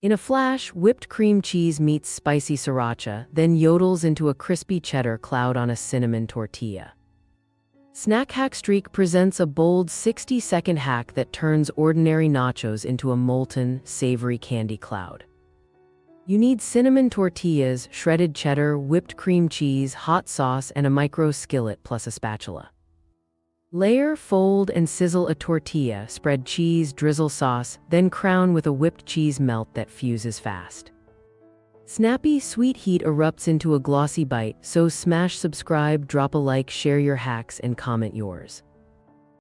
In a flash, whipped cream cheese meets spicy sriracha, then yodels into a crispy cheddar cloud on a cinnamon tortilla. Snack Hack Streak presents a bold 60-second hack that turns ordinary nachos into a molten, savory candy cloud. You need cinnamon tortillas, shredded cheddar, whipped cream cheese, hot sauce, and a micro skillet plus a spatula. Layer, fold, and sizzle a tortilla, spread cheese, drizzle sauce, then crown with a whipped cheese melt that fuses fast. Snappy, sweet heat erupts into a glossy bite, so smash subscribe, drop a like, share your hacks, and comment yours.